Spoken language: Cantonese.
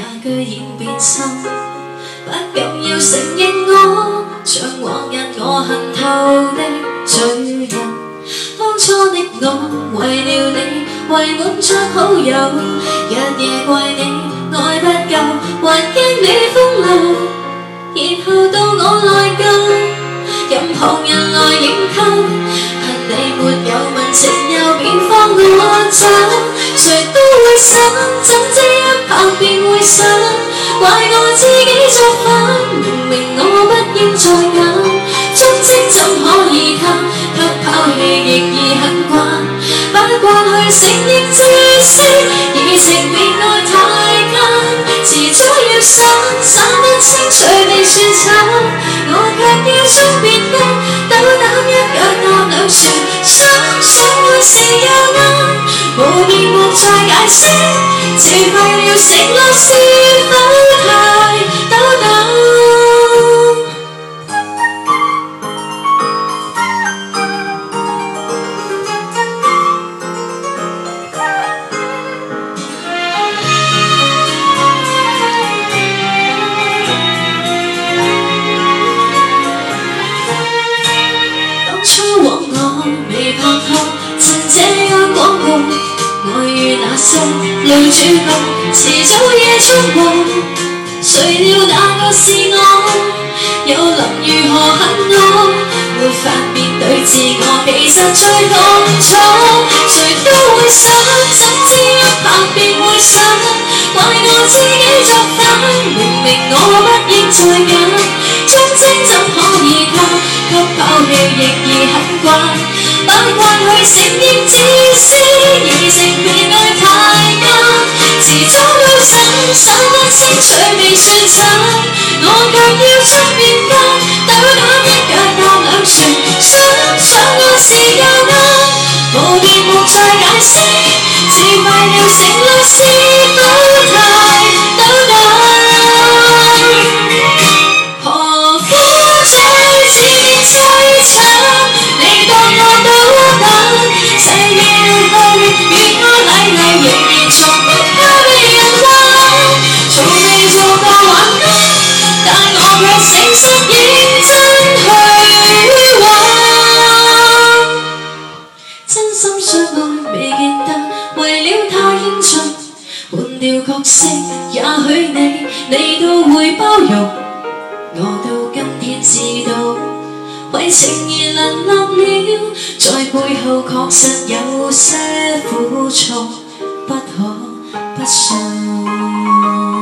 也居然變心，不敢要承認我像往日我恨透的罪人。當初的我為了你，為滿着好友，日夜怪你愛不夠，還驚你風流，然後到我內疚，任旁人來認透，恨你沒有問情又便放我走，誰都會想，怎知一拍便會想，怪我自己作反，明明我不應再揀，足跡怎可以貪，給拋棄亦已很慣，不慣去承認自私，以情變愛太艱，遲早要散，散不清除未算慘，我卻要將別人斗膽一腳踏兩船，想想愛是又啱，無言莫再解釋，自廢了承諾是否太斗膽？未拍拖，曾這樣廣告，愛與那些女主角，遲早夜中和。誰料那個是我，又能如何恨我？沒法面對自我，其實最痛楚。誰都會想，怎知一拍便會散，怪我自己作反，明明我不應再揀，足跡怎可以貪，給拋棄亦已很慣。不慣去承認自私，以情變愛太艱，遲早要散，散不清除未算慘，我卻要將變間，斗膽一腳踏兩船，想想愛是又啱，無言莫再解釋，自廢了承諾是否太斗膽？何苦再自勉最慘？你當我搗蛋，誓要去，與我禮禮，仍然從不怕被人話，從未做過玩家，但我卻誠實認真去玩。真心相愛未見得，為了太英俊，換掉角色，也許你都會包容。我到今天知道，為情而淪落了，在背後確實有些苦衷，不可不信。